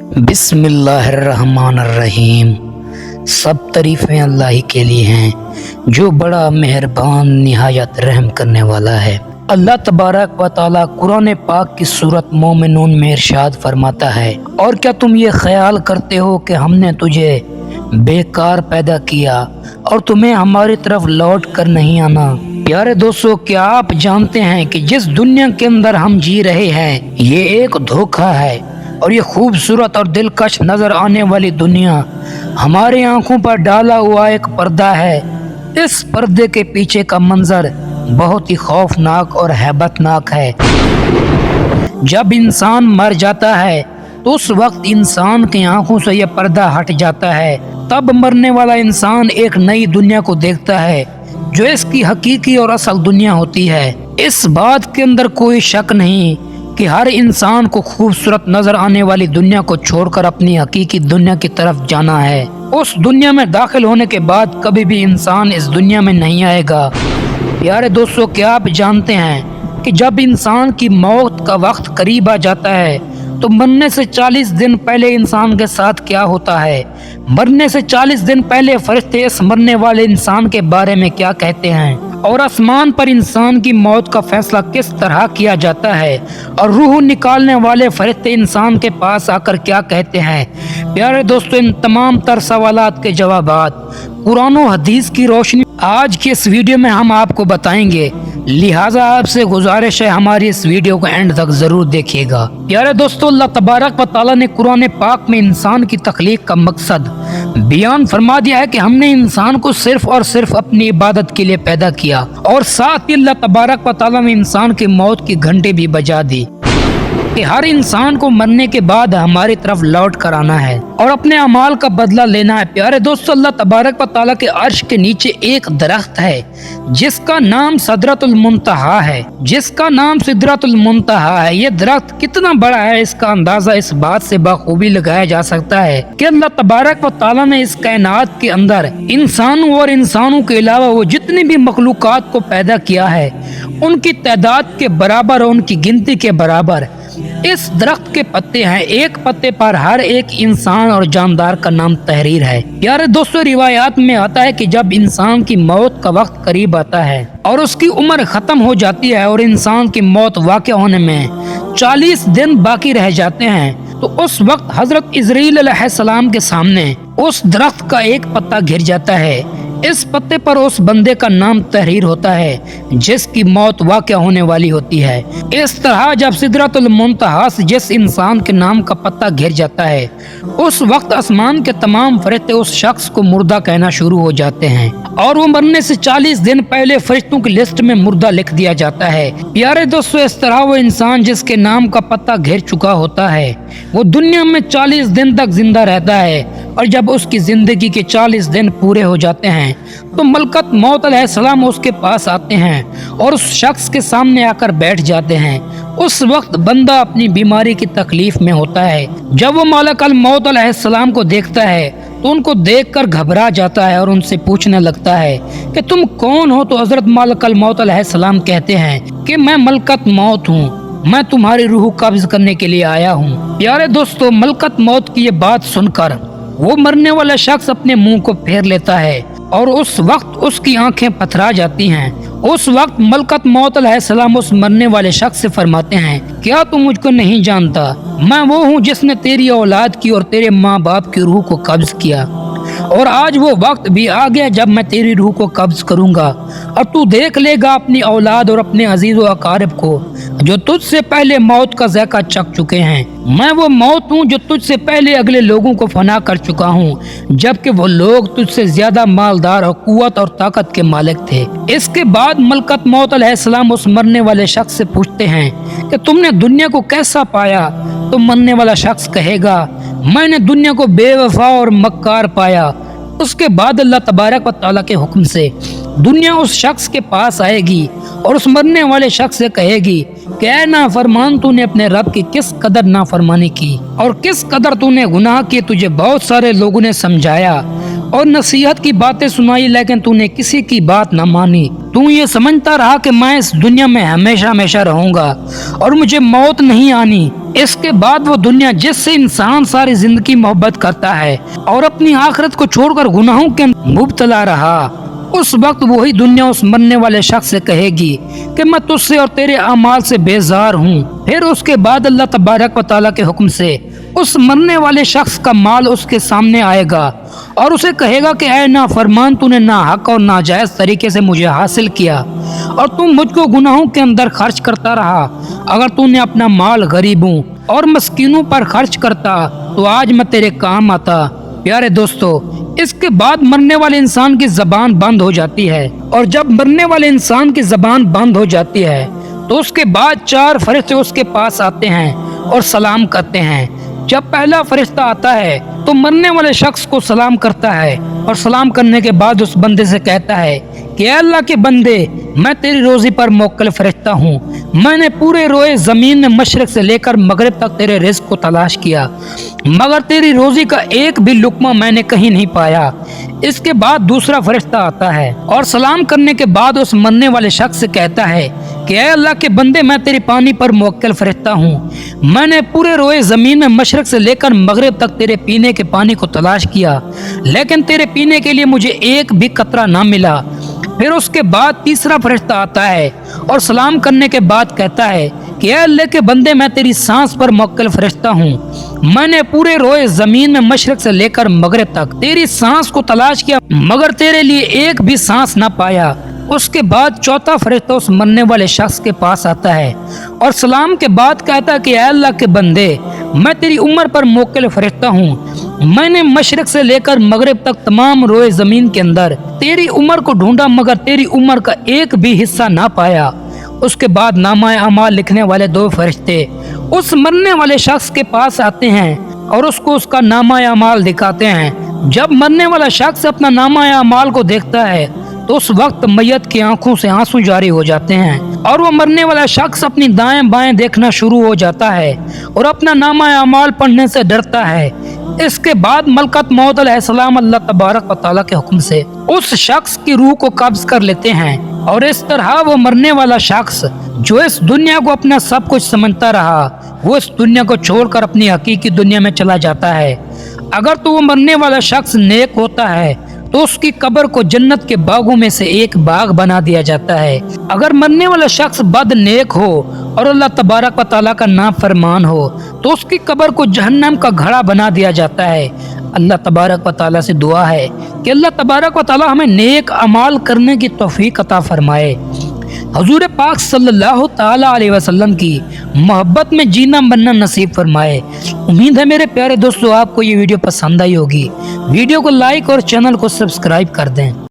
बिस्मिल्लाहिर्रहमानिर्रहीम। सब तारीफ़ें अल्लाह ही के लिए हैं जो बड़ा मेहरबान निहायत रहम करने वाला है। अल्लाह तबारक व तआला कुरान पाक की सूरत मोमिनून में इरशाद फरमाता है, और क्या तुम ये ख्याल करते हो कि हमने तुझे बेकार पैदा किया और तुम्हें हमारी तरफ लौट कर नहीं आना। प्यारे दोस्तों, क्या आप जानते हैं कि जिस दुनिया के अंदर हम जी रहे हैं ये एक धोखा है, और ये खूबसूरत और दिलकश नजर आने वाली दुनिया हमारी आंखों पर डाला हुआ एक पर्दा है। इस पर्दे के पीछे का मंजर बहुत ही खौफनाक और हैबतनाक है। जब इंसान मर जाता है तो उस वक्त इंसान की आंखों से यह पर्दा हट जाता है। तब मरने वाला इंसान एक नई दुनिया को देखता है जो इसकी हकीकी और असल दुनिया होती है। इस बात के अंदर कोई शक नहीं कि हर इंसान को खूबसूरत नजर आने वाली दुनिया को छोड़कर अपनी हकीकी दुनिया की तरफ जाना है। उस दुनिया में दाखिल होने के बाद कभी भी इंसान इस दुनिया में नहीं आएगा। प्यारे दोस्तों, क्या आप जानते हैं कि जब इंसान की मौत का वक्त करीब आ जाता है तो मरने से 40 दिन पहले इंसान के साथ क्या होता है? मरने से 40 दिन पहले फरिश्ते इस मरने वाले इंसान के बारे में क्या कहते हैं, और आसमान पर इंसान की मौत का फैसला किस तरह किया जाता है, और रूह निकालने वाले फरिश्ते इंसान के पास आकर क्या कहते हैं। प्यारे दोस्तों, इन तमाम तर सवालात के जवाबात कुरान और हदीस की रोशनी आज की इस वीडियो में हम आपको बताएंगे। लिहाजा आपसे गुजारिश है हमारी इस वीडियो को एंड तक जरूर देखिएगा। प्यारे दोस्तों, अल्लाह तबारक व तआला ने कुरान पाक में इंसान की तख्लीक का मकसद बयान फरमा दिया है कि हमने इंसान को सिर्फ और सिर्फ अपनी इबादत के लिए पैदा किया, और साथ ही अल्लाह तबारक व तआला ने इंसान की मौत की घंटी भी बजा दी कि हर इंसान को मरने के बाद हमारी तरफ लौट कर आना है और अपने अमाल का बदला लेना है। प्यारे दोस्तों, अल्लाह तबारक व तआला के अर्श के नीचे एक दरख्त है जिसका नाम सिदरतुल मुंतहा है। ये दरख्त कितना बड़ा है इसका अंदाजा इस बात से बखूबी लगाया जा सकता है कि अल्लाह तबारक व तआला ने इस कायनात के अंदर इंसानों और इंसानों के अलावा वो जितनी भी मखलूकात को पैदा किया है उनकी तादाद के बराबर और उनकी गिनती के बराबर इस दरख्त के पत्ते हैं। एक पत्ते पर हर एक इंसान और जानदार का नाम तहरीर है। प्यारे दोस्तों, रिवायात में आता है कि जब इंसान की मौत का वक्त करीब आता है और उसकी उम्र खत्म हो जाती है और इंसान की मौत वाक़या होने में 40 दिन बाकी रह जाते हैं, तो उस वक्त हजरत इजराइल अलैहिस्सलाम के सामने उस दरख्त का एक पत्ता गिर जाता है। इस पत्ते पर उस बंदे का नाम तहरीर होता है जिसकी मौत वाक़या होने वाली होती है। इस तरह जब सिदरतुल मुंतहा से जिस इंसान के नाम का पत्ता गिर जाता है उस वक्त आसमान के तमाम फरिश्ते उस शख्स को मुर्दा कहना शुरू हो जाते हैं, और वो मरने से 40 दिन पहले फरिश्तों की लिस्ट में मुर्दा लिख दिया जाता है। प्यारे दोस्तों, इस तरह वो इंसान जिसके नाम का पत्ता घिर चुका होता है वो दुनिया में 40 दिन तक जिंदा रहता है, और जब उसकी जिंदगी के 40 दिन पूरे हो जाते हैं तो मलकत मौत अलैहिस्सलाम उसके पास आते हैं और उस शख्स के सामने आकर बैठ जाते हैं। उस वक्त बंदा अपनी बीमारी की तकलीफ में होता है। जब वो मलकल मौत अलैहिस्सलाम को देखता है तो उनको देखकर घबरा जाता है और उनसे पूछने लगता है कि तुम कौन हो? तो हजरत मलकल मौत अलैहिस्सलाम कहते हैं कि मैं मलकत मौत हूँ, मैं तुम्हारी रूह कब्ज करने के लिए आया हूँ। प्यारे दोस्तों, मलकत मौत की ये बात सुनकर वो मरने वाला शख्स अपने मुंह को फेर लेता है और उस वक्त उसकी आंखें पथरा जाती हैं। उस वक्त मलकत मौत अलैहिस्सलाम उस मरने वाले शख्स से फरमाते हैं, क्या तू मुझको नहीं जानता? मैं वो हूँ जिसने तेरी औलाद की और तेरे माँ बाप की रूह को कब्ज किया, और आज वो वक्त भी आ गया जब मैं तेरी रूह को कब्ज करूंगा, और तू देख लेगा अपनी औलाद और अपने अजीज व अकारिब को जो तुझसे पहले मौत का ज़ायका चख चुके हैं। मैं वो मौत हूँ जो तुझसे पहले अगले लोगों को फना कर चुका हूँ, जबकि वो लोग तुझसे ज्यादा मालदार और कुव्वत और ताकत के मालिक थे। इसके बाद मलकत मौत अलैहिस्सलाम उस मरने वाले शख्स से पूछते हैं कि तुमने दुनिया को कैसा पाया? तो मरने वाला शख्स कहेगा, मैंने दुनिया को बेवफा और मक्कार पाया। उसके बाद अल्लाह तबारक व तआला के हुक्म से दुनिया उस शख्स के पास आएगी और उस मरने वाले शख्स से कहेगी कि ऐ नाफरमान, तूने अपने रब की किस कदर नाफरमानी की और किस कदर तूने गुनाह किए। तुझे बहुत सारे लोगों ने समझाया और नसीहत की बातें सुनाई, लेकिन तूने किसी की बात न मानी। तू ये समझता रहा कि मैं इस दुनिया में हमेशा हमेशा रहूंगा और मुझे मौत नहीं आनी। इसके बाद वो दुनिया जिससे इंसान सारी जिंदगी मोहब्बत करता है और अपनी आखिरत को छोड़कर गुनाहों के मुब्तला रहा, उस वक्त वही दुनिया उस मरने वाले शख्स से कहेगी कि मैं तुझसे और तेरे अमाल से बेजार हूँ। फिर उसके बाद अल्लाह तबारक व तआला के हुक्म से उस मरने वाले शख्स का माल उसके सामने आएगा और उसे कहेगा कि ऐ नाफरमान, तूने ना हक और नाजायज तरीके से मुझे हासिल किया और तुम मुझको गुनाहों के अंदर खर्च करता रहा। अगर तूने अपना माल गरीबों और मस्कीनों पर खर्च करता तो आज मैं तेरे काम आता। प्यारे दोस्तों, इसके बाद मरने वाले इंसान की जबान बंद हो जाती है और जब मरने वाले इंसान की जबान बंद हो जाती है तो उसके बाद 4 फरिश्ते उसके पास आते हैं और सलाम करते हैं। जब पहला फरिश्ता आता है तो मरने वाले शख्स को सलाम करता है और सलाम करने के बाद उस बंदे से कहता है कि अल्लाह के बंदे, मैं तेरी रोजी पर मोक्कल फरिश्ता हूँ। मैंने पूरे रोए जमीन में मशरक से लेकर मगरिब तक तेरे रिज़्क़ को तलाश किया, मगर तेरी रोजी का एक भी लुकमा मैंने कहीं नहीं पाया। इसके बाद दूसरा फरिश्ता आता है और सलाम करने के बाद उस मरने वाले शख्स से कहता है कि ऐ अल्लाह के बंदे, मैं तेरी पानी पर मोक्कल फरिश्ता हूँ। मैंने पूरे रोए जमीन में मशरक से लेकर मगरिब तक तेरे पीने के पानी को तलाश किया, लेकिन तेरे पीने के लिए मुझे एक भी कतरा ना मिला। फिर उसके बाद तीसरा फरिश्ता आता है और सलाम करने के बाद कहता है कि अल्लाह के बंदे, मैं तेरी सांस पर मोक्कल फरिश्ता हूँ। मैंने पूरे रोए जमीन में मशरक से लेकर मगरिब तक तेरी सांस को तलाश किया, मगर तेरे लिए एक भी सांस ना पाया। उसके बाद चौथा फरिश्ता उस मरने वाले शख्स के पास आता है और सलाम के बाद कहता है कि अल्लाह के बंदे, मैं तेरी उम्र पर मोक्कल फरिश्ता हूँ। मैंने मशरक से लेकर मगरिब तक तमाम रोए जमीन के अंदर तेरी उम्र को ढूंढा, मगर तेरी उम्र का एक भी हिस्सा ना पाया। उसके बाद नामा अमाल लिखने वाले 2 फरिश्ते उस मरने वाले शख्स के पास आते हैं और उसको उसका नामा अमाल दिखाते हैं। जब मरने वाला शख्स अपना नामा अमाल को देखता है तो उस वक्त मैयत की आंखों से आंसू जारी हो जाते हैं और वो मरने वाला शख्स अपनी दाएं बाएं देखना शुरू हो जाता है और अपना नामा अमाल पढ़ने से डरता है। इसके बाद मलकत मौत अलैहिस्सलाम अल्लाह तबारक व तआला के हुक्म से उस शख्स की रूह को कब्ज कर लेते हैं और इस तरह वो मरने वाला शख्स जो इस दुनिया को अपना सब कुछ समझता रहा, वो इस दुनिया को छोड़कर अपनी हकीकी दुनिया में चला जाता है। अगर तो वो मरने वाला शख्स नेक होता है तो उसकी कब्र को जन्नत के बागों में से एक बाग बना दिया जाता है। अगर मरने वाला शख्स बद नेक हो और अल्लाह तबारक व तआला का नाफरमान हो तो उसकी कब्र को जहन्नम का घड़ा बना दिया जाता है। अल्लाह तबारक व तआला से दुआ है कि अल्लाह तबारक व तआला हमें नेक अमाल करने की तौफीक अता फरमाए। हजूर पाक सल्लल्लाहु ताला अलैहि वसल्लम की मोहब्बत में जीना बनना नसीब फरमाए। उम्मीद है मेरे प्यारे दोस्तों आपको ये वीडियो पसंद आई होगी। वीडियो को लाइक और चैनल को सब्सक्राइब कर दें।